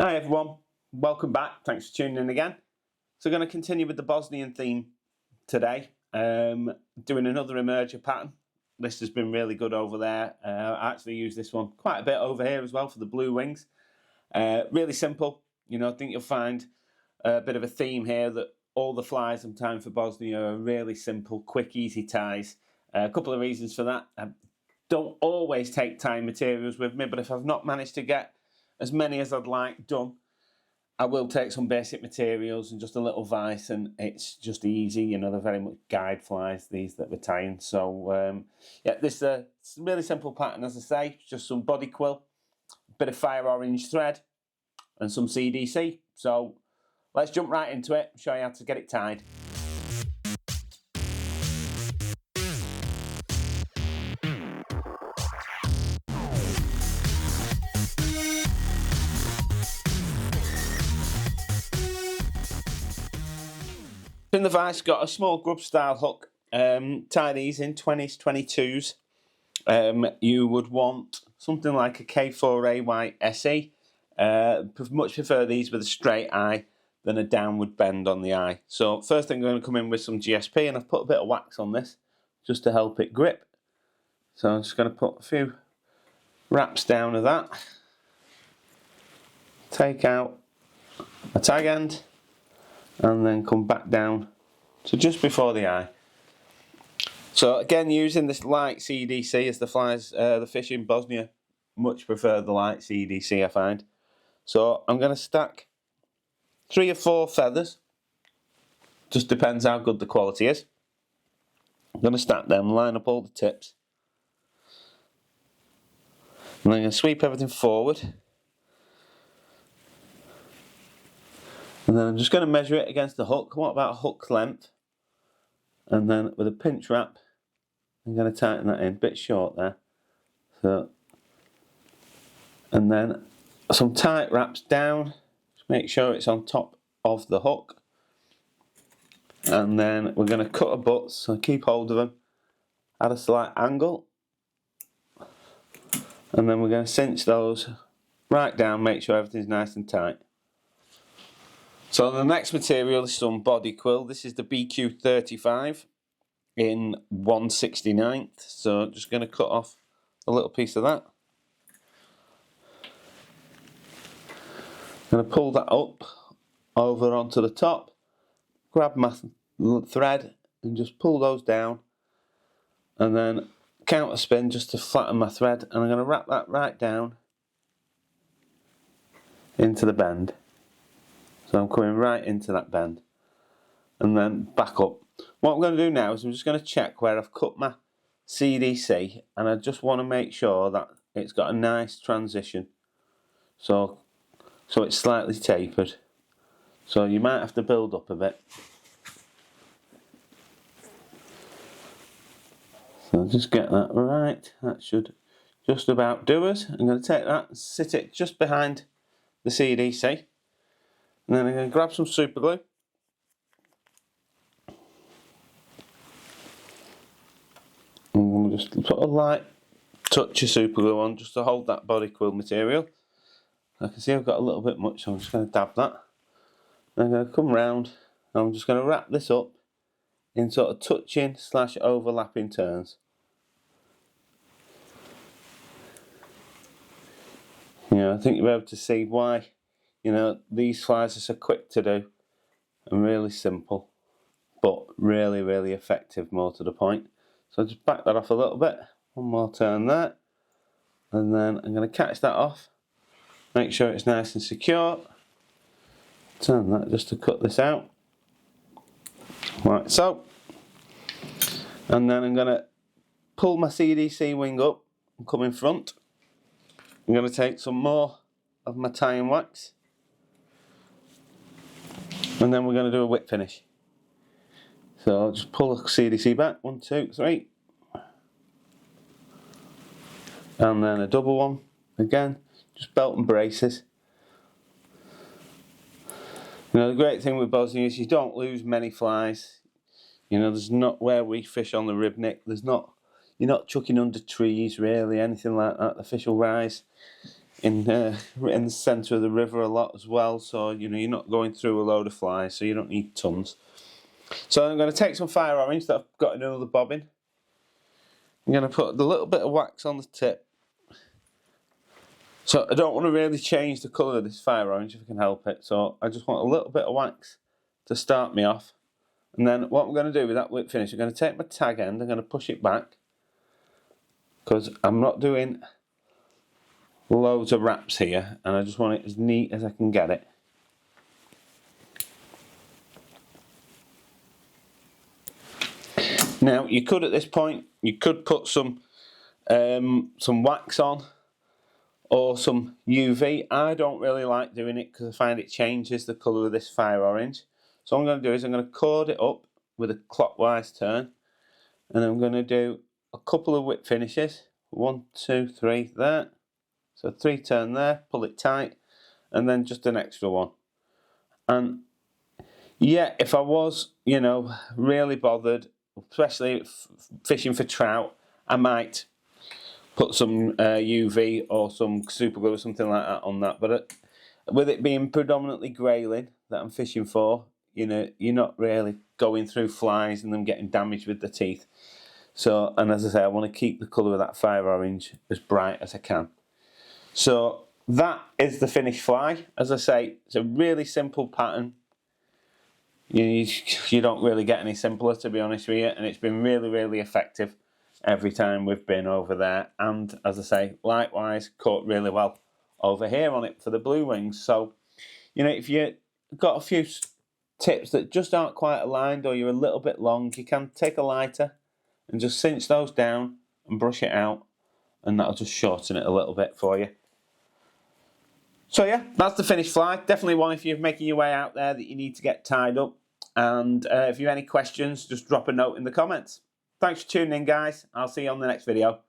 Hi everyone, welcome back, thanks for tuning in again. So we're going to continue with the Bosnian theme today, doing another emerger pattern. This has been really good over there. I actually use this one quite a bit over here as well for the blue wings. Really simple, I think you'll find a bit of a theme here that all the flies I'm tying for Bosnia are really simple, quick, easy ties. A couple of reasons for that. I don't always take tying materials with me, but if I've not managed to get as many as I'd like done, I will take some basic materials and just a little vise, and it's just easy. They're very much guide flies, these that we're tying. So, yeah, this is a really simple pattern, as I say. Just some body quill, a bit of fire orange thread, and some CDC. So, let's jump right into it, show you how to get it tied. In the vise, got a small grub style hook. Tie these in 20s, 22s. You would want something like a K4AY SE. Much prefer these with a straight eye than a downward bend on the eye. So first thing, I'm going to come in with some GSP, and I've put a bit of wax on this just to help it grip. So I'm just going to put a few wraps down of that. Take out a tag end, and then come back down to just before the eye. So again, using this light CDC, as the flies, the fish in Bosnia much prefer the light CDC, I find. So I'm going to stack 3 or 4 feathers, just depends how good the quality is. I'm going to stack them, line up all the tips, and then I'm going to sweep everything forward. And then I'm just going to measure it against the hook. What about hook length? And then with a pinch wrap, I'm going to tighten that in, a bit short there. So, and then some tight wraps down. Just make sure it's on top of the hook. And then we're going to cut a butt, so keep hold of them at a slight angle. And then we're going to cinch those right down, make sure everything's nice and tight. So the next material is some body quill. This is the BQ35 in 1/69th. So I'm just going to cut off a little piece of that. I'm going to pull that up over onto the top, grab my thread and just pull those down, and then counter spin just to flatten my thread, and I'm going to wrap that right down into the bend. So I'm coming right into that bend and then back up. What I'm going to do now is I'm just going to check where I've cut my CDC, and I just want to make sure that it's got a nice transition. So it's slightly tapered. So you might have to build up a bit. So just get that right. That should just about do us. I'm going to take that and sit it just behind the CDC. And then I'm going to grab some super glue. And we'll just put a light touch of super glue on just to hold that body quill material. I can see I've got a little bit much, so I'm just going to dab that. Then I'm going to come round and I'm just going to wrap this up in sort of touching / overlapping turns. I think you'll be able to see why these flies are so quick to do and really simple, but really, really effective, more to the point. So just back that off a little bit, one more turn there, and then I'm going to catch that off, make sure it's nice and secure, turn that just to cut this out, like so, and then I'm going to pull my CDC wing up and come in front. I'm going to take some more of my tying wax, and then we're going to do a whip finish. So I'll just pull the CDC back, 1, 2, 3, and then a double one again, just belt and braces. The great thing with Bosnia is you don't lose many flies. There's not, where we fish on the Ribnik, you're not chucking under trees really, anything like that. The fish will rise in the centre of the river a lot as well, so you know you're not going through a load of flies, so you don't need tons. So I'm going to take some fire orange that I've got in another bobbin. I'm going to put a little bit of wax on the tip. So I don't want to really change the colour of this fire orange if I can help it, so I just want a little bit of wax to start me off. And then what I'm going to do with that whip finish, I'm going to take my tag end, I'm going to push it back, because I'm not doing loads of wraps here, and I just want it as neat as I can get it. Now you could, at this point, you could put some wax on or some UV. I don't really like doing it because I find it changes the colour of this fire orange. So what I'm going to do is I'm going to cord it up with a clockwise turn, and I'm going to do a couple of whip finishes. 1, 2, 3, there. So 3 turn there, pull it tight, and then just an extra one. And yeah, if I was, you know, really bothered, especially fishing for trout, I might put some UV or some super glue or something like that on that. But with it being predominantly grayling that I'm fishing for, you know, you're not really going through flies and them getting damaged with the teeth. So, and as I say, I want to keep the colour of that fire orange as bright as I can. So that is the finished fly. As I say, it's a really simple pattern. You don't really get any simpler, to be honest with you, and it's been really, really effective every time we've been over there. And as I say, likewise, caught really well over here on it for the blue wings. So, you know, if you've got a few tips that just aren't quite aligned, or you're a little bit long, you can take a lighter and just cinch those down and brush it out, and that'll just shorten it a little bit for you. So yeah, that's the finished fly. Definitely one if you're making your way out there that you need to get tied up. And if you have any questions, just drop a note in the comments. Thanks for tuning in, guys. I'll see you on the next video.